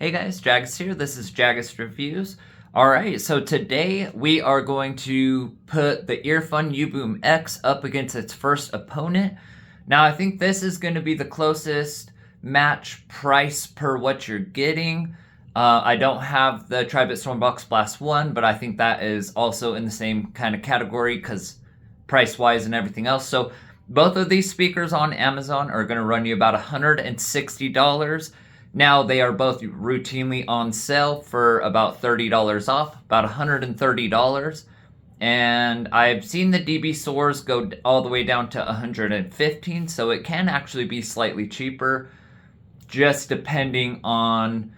Hey guys, Jagus here. This is Jagus Reviews. Alright, so today we are going to put the Earfun Uboom X up against its first opponent. Now I think this is going to be the closest match price per what you're getting. I don't have the Dbsoars Box Blast 1, but I think that is also in the same kind of category because price-wise and everything else. So both of these speakers on Amazon are going to run you about $160. Now they are both routinely on sale for about $30 off, about $130. And I've seen the Dbsoars go all the way down to $115, so it can actually be slightly cheaper, just depending on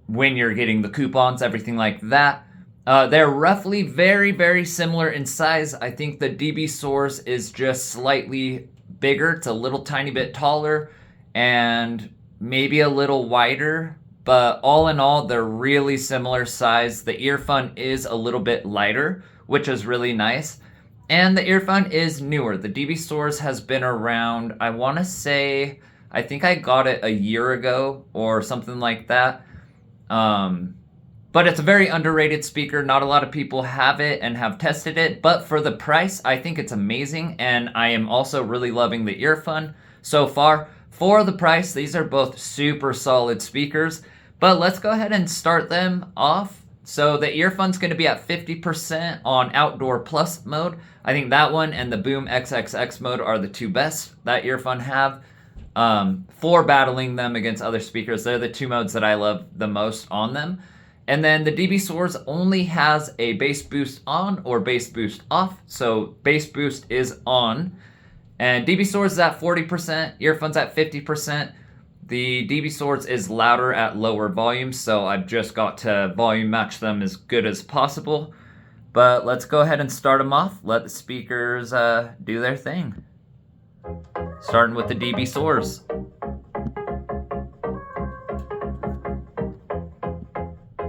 when you're getting the coupons, everything like that. They're roughly very similar in size. I think the Dbsoars is just slightly bigger. It's a little tiny bit taller and maybe a little wider, but all in all, they're really similar size. The Earfun is a little bit lighter, which is really nice. And the Earfun is newer. The Dbsoars has been around, I want to say, I think I got it a year ago or something like that. But it's a very underrated speaker. Not a lot of people have it and have tested it, but for the price, I think it's amazing. And I am also really loving the Earfun so far. For the price, these are both super solid speakers, but let's go ahead and start them off. So the Earfun's going to be at 50% on Outdoor Plus mode. I think that one and the Boom XXX mode are the two best that Earfun have for battling them against other speakers. They're the two modes that I love the most on them. And then the Dbsoars only has a bass boost on or bass boost off. So bass boost is on. And Dbsoars is at 40%, Earfun's at 50%. The Dbsoars is louder at lower volumes, so I've just got to volume match them as good as possible. But let's go ahead and start them off. Let the speakers do their thing. Starting with the Dbsoars.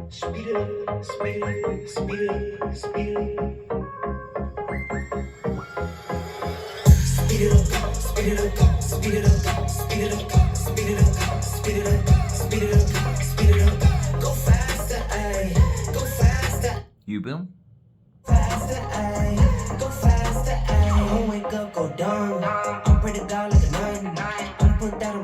Speed it up, speed it up, speed it up, speed it up. Speed it up, speed it up, speed it up, speed it up, speed it up, speed it up, speed it up, speed it up. Go faster, ayy, go faster. Uboom. Faster, ayy, go faster, ayy. Don't wake up, go down. I'm pretty god like a nun. I'm put that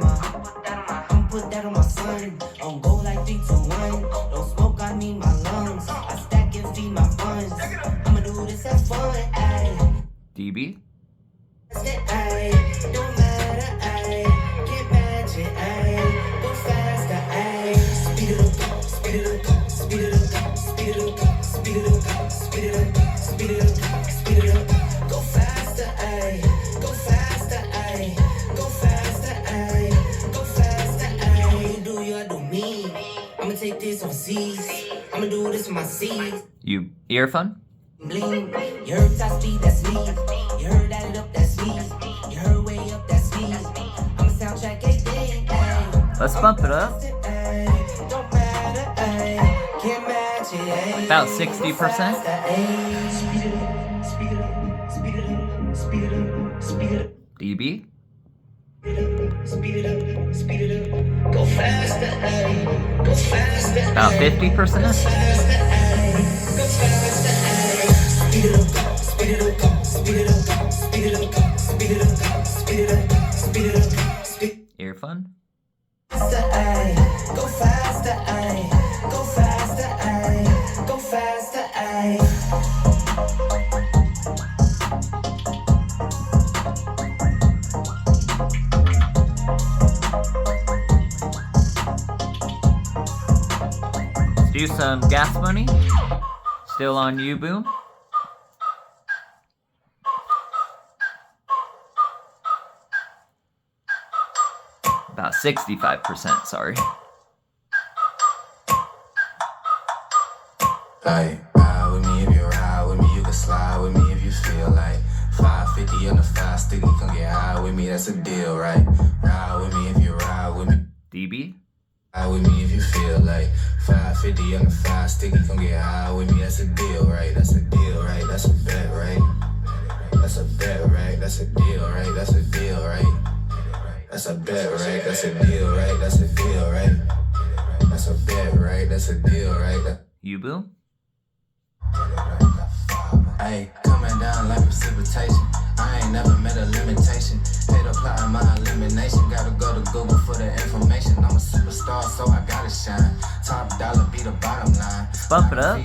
on my son. I'm go like 3, 2, 1. Don't smoke, I need my lungs. I stack and feed my funds. I'ma do this, have fun, ayy. DB. Ayy, don't matter, ayy. Can't match it, ayy. Go faster, ayy. Speed it up, speed it up, speed it up, speed it up, speed it up, speed it up, speed it up, speed it up. Go faster, ayy. Go faster, ayy. Go faster, ayy. Go faster, ayy. You do you, I do me. I'ma take this overseas. I'ma do this with my seeds. You Earfun. Bling. You heard top speed, that's me. You heard that it up, that's me. You heard way up, that's me. I'ma soundtrack everything. Let's bump it up. Don't matter, can't match it. About 60%. Speed it up, speed it up, speed it up, speed it up, speed it up. DB. Speed it up, speed it up. Go faster, go faster. About 50%. Go faster, speed it up, speed it up, speed it up, speed it up, speed it up, speed it up, speed it up, speed. Earfun. Go faster, go faster, go faster, Let's do some gas money. Still on Uboom. About 65%, sorry. Like, ride with me if you ride with me, you can slide with me if you feel like 550 on the 5 sticky, come get high with me, that's a deal, right? Ride with me if you ride with me. DB. Ride with me if you feel like 550 on the 5 sticky, come get high with me, that's a deal, right? That's a deal, right? That's a bet, right? That's a bet, right? That's a deal, right? That's a deal, right? That's a bet, right? That's a deal, right? That's a deal, right? a bet, right? That's a deal, right? Uboom. Hey, coming down like precipitation. I ain't never met a limitation. Hate applying my elimination. Gotta go to Google for the information. I'm a superstar, so I gotta shine. Top dollar be the bottom line. Bump it up.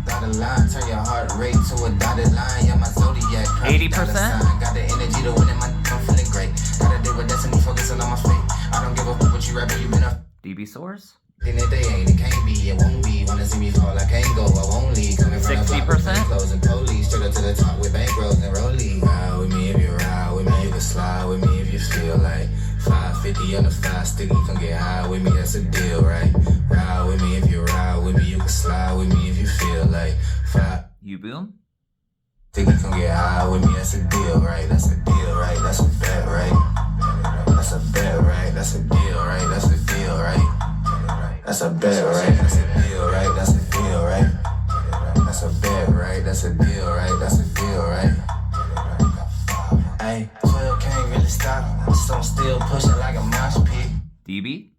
Dotted line, turn your heart rate to a dotted line. Yeah, my zodiac. 80%. Got the energy to win it, I'm feeling great. Gotta deal with destiny, focusing on my fate. I don't give a fuck what you rapping, you been up. Dbsoars. And if they ain't, it can't be, it won't be. Wanna see me fall, I can't go, I won't leave. Coming from 60%. clothes and police, straight up to the top with bankrolls and rollies. Ride with me if you ride with me, you can slide with me if you feel like 550 on the 5 sticky, come get high with me, that's a deal, right? Ride with me if you ride with me, you can slide with me if you feel like 5 Uboom. sticky, come get high with me, that's a deal, right? That's a deal, right? That's a bet, right? That's a bet, right? That's a deal, right? That's a deal, right? That's a bet, right? That's a deal, right? That's a deal, right? That's a bet, right? That's a deal, right? That's a deal, right? Hey, 12 can't really stop, so I'm still pushing like a mosh pit. DB.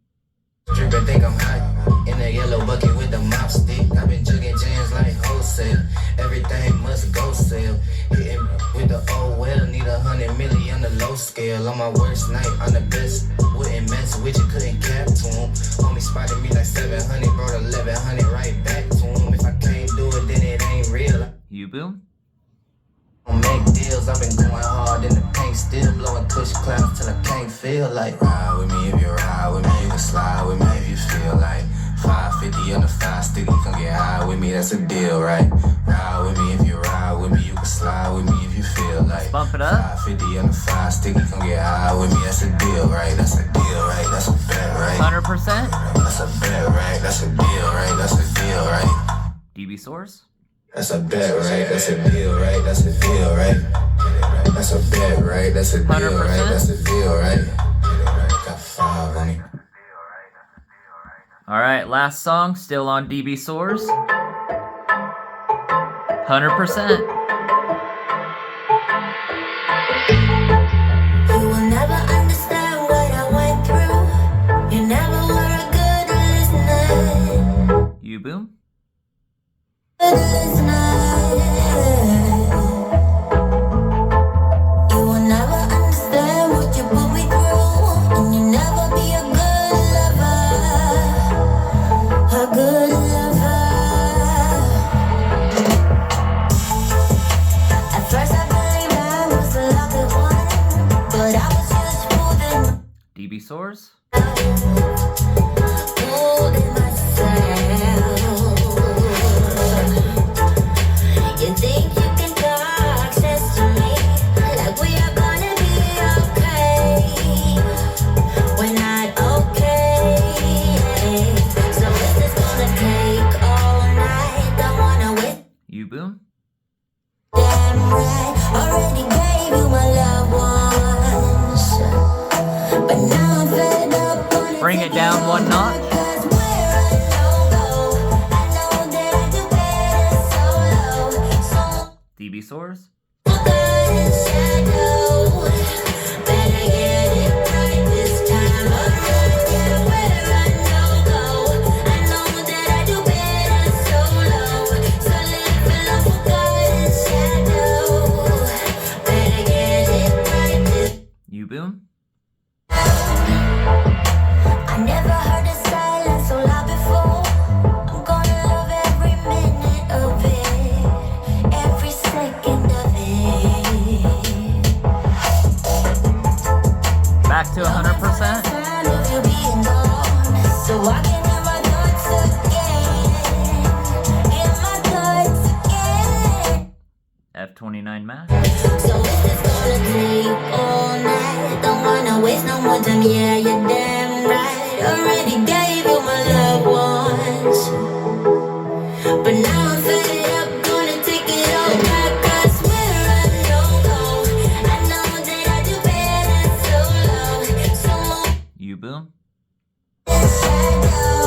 Drippin', think I'm hot in the yellow bucket with the mop stick. I've been jugging jams like wholesale. Everything must go sell. Hitting with the old well, need 100 million on the low scale. On my worst night, I'm the best. Wouldn't mess with you, couldn't cap to him. Homie spotted me like 700, brought 1100 right back to him. If I can't do it, then it ain't real. Uboom. Make deals, I've been going hard in the paint, still blowing kush clouds till I can't feel like. Ride with me if you ride with me, you can slide with me if you feel like 550 on the 5 sticky, come get high with me, that's a deal, right? Ride with me if you ride with me, you can slide with me if you feel like. Bump it up. 550 on the 5 sticky, come get high with me, that's a deal, right? That's a deal, right? That's a bet, right? 100%. That's a bet, right? That's a deal, right? That's a deal, right? Dbsoars. That's a bet, right? That's a deal, right? That's a deal, right? That's a bet, right? That's a deal, 100%. right? That's a deal, right? Got 5 on it. All right, last song, still on Dbsoars. 100%. You will never understand what I went through. You never were a good listener. Uboom. Good listener. You will never understand what you put me through, and you never be a good lover. A good lover. At first I believed I was a lucky one, but I was just moving. Dbsoars. Holding myself. You think you can talk sense to me, like we are gonna be okay. We're not okay. So is this gonna take all night? Don't wanna wait. Uboom. Damn right. Already gave you my love once, but now I'm fed up. Gonna Bring it down one notch. Cause we're a no-go. I know that I do better solo. So Dbsoars. God in shadow. Better get it right this time around. Yeah, we're a no-go. I know that I do better solo. So live alone for God in shadow. Better get it right this. Uboom. I never heard a silence so loud before. I'm gonna love every minute of it, every second of it. Back to 100%. Sound of you being gone, so I can hear my thoughts again. Hear my thoughts again. F29 Max. So is this gonna take all night? Don't wanna waste no more time. Yeah, you're damn right. Already gave you my love once, but now I'm fed up. Gonna take it all back. 'Cause we're a no-go. I know that I do better solo. So more Uboom. shadow.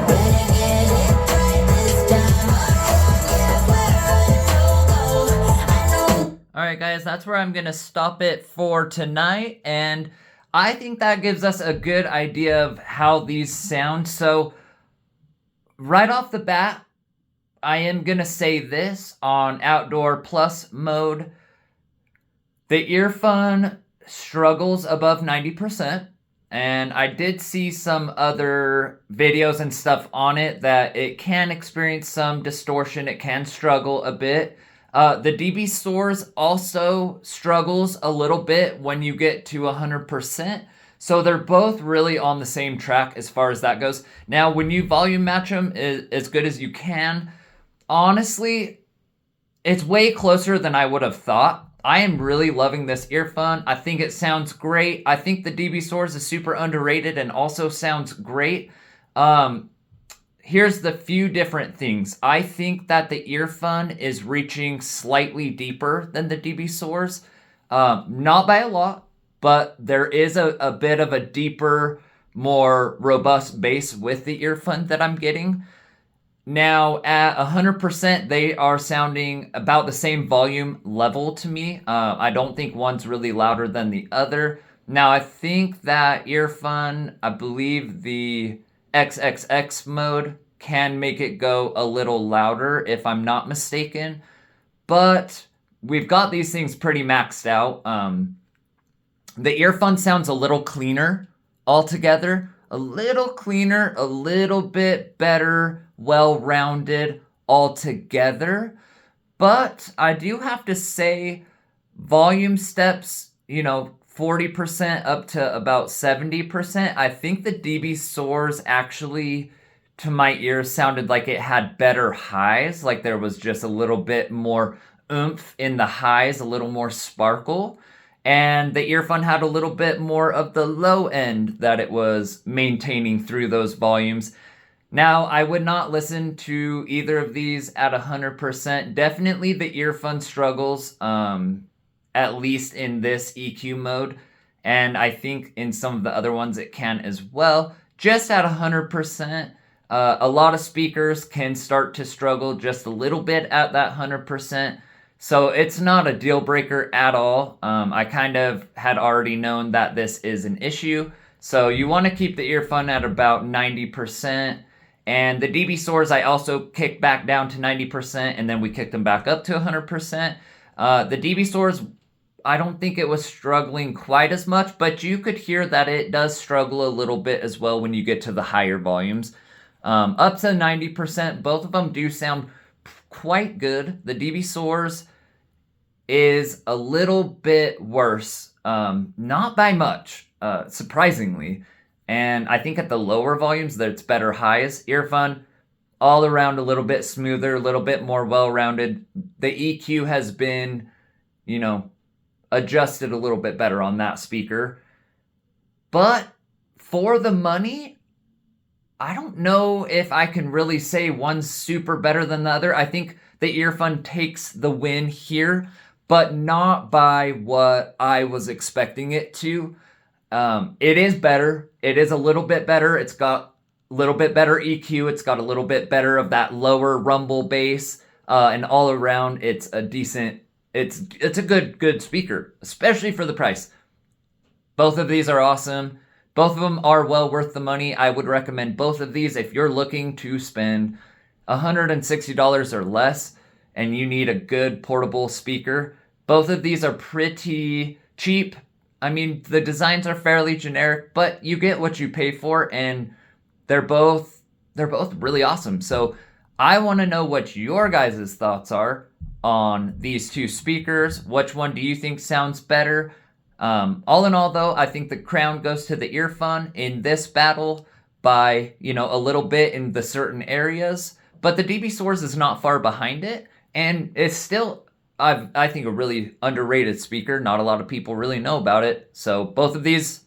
Better get it right this time around. Yeah, we're a no-go. I know. All right, guys, that's where I'm going to stop it for tonight. And I think that gives us a good idea of how these sound. So right off the bat, I am going to say this on Outdoor Plus mode. The Earfun struggles above 90%. And I did see some other videos and stuff on it that it can experience some distortion. It can struggle a bit. The Dbsoars also struggles a little bit when you get to 100%. So they're both really on the same track as far as that goes. Now, when you volume match them as good as you can, honestly, it's way closer than I would have thought. I am really loving this Earfun. I think it sounds great. I think the Dbsoars is super underrated and also sounds great. Here's the few different things. I think that the Earfun is reaching slightly deeper than the Dbsoars. Not by a lot, but there is a bit of a deeper, more robust bass with the Earfun that I'm getting. Now, at 100%, they are sounding about the same volume level to me. I don't think one's really louder than the other. Now, I think that Earfun, I believe the XXX mode can make it go a little louder, if I'm not mistaken. But we've got these things pretty maxed out. The Earfun sounds a little cleaner altogether. A little cleaner, a little bit better, well-rounded altogether. But I do have to say, volume steps, 40% up to about 70%. I think the Dbsoars actually, to my ears, sounded like it had better highs. Like there was just a little bit more oomph in the highs, a little more sparkle. And the Earfun had a little bit more of the low end that it was maintaining through those volumes. Now, I would not listen to either of these at 100%. Definitely the Earfun struggles, at least in this EQ mode. And I think in some of the other ones it can as well. Just at 100%. A lot of speakers can start to struggle just a little bit at that 100%. So it's not a deal breaker at all. I kind of had already known that this is an issue. So you want to keep the Earfun at about 90%. And the Dbsoars I also kicked back down to 90%, and then we kicked them back up to 100%. The Dbsoars, I don't think it was struggling quite as much, but you could hear that it does struggle a little bit as well when you get to the higher volumes. Up to 90%, both of them do sound quite good. The Dbsoars is a little bit worse, not by much, surprisingly. And I think at the lower volumes, that's better highs. Earfun, all around a little bit smoother, a little bit more well-rounded. The EQ has been, adjusted a little bit better on that speaker. But for the money, I don't know if I can really say one's super better than the other. I think the Earfun takes the win here, but not by what I was expecting it to. It is better. It is a little bit better. It's got a little bit better EQ. It's got a little bit better of that lower rumble bass. And all around, it's a decent, it's a good speaker, especially for the price. Both of these are awesome. Both of them are well worth the money. I would recommend both of these if you're looking to spend $160 or less and you need a good portable speaker. Both of these are pretty cheap. I mean, the designs are fairly generic, but you get what you pay for, and they're both really awesome. So I want to know what your guys' thoughts are on these two speakers. Which one do you think sounds better? All in all, though, I think the crown goes to the Earfun in this battle by, a little bit in the certain areas. But the Dbsoars is not far behind it, and it's still, I think, a really underrated speaker. Not a lot of people really know about it. So both of these,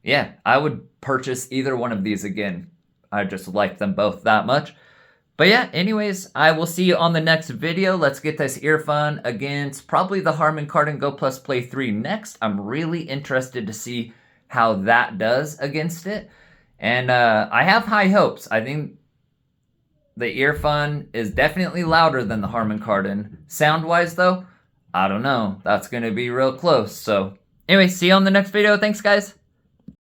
yeah, I would purchase either one of these again. I just like them both that much. But yeah, anyways, I will see you on the next video. Let's get this Earfun against probably the Harman Kardon Go Plus Play 3 next. I'm really interested to see how that does against it. And I have high hopes. I think the Earfun is definitely louder than the Harman Kardon. Sound-wise, though, I don't know. That's going to be real close. So anyway, see you on the next video. Thanks, guys.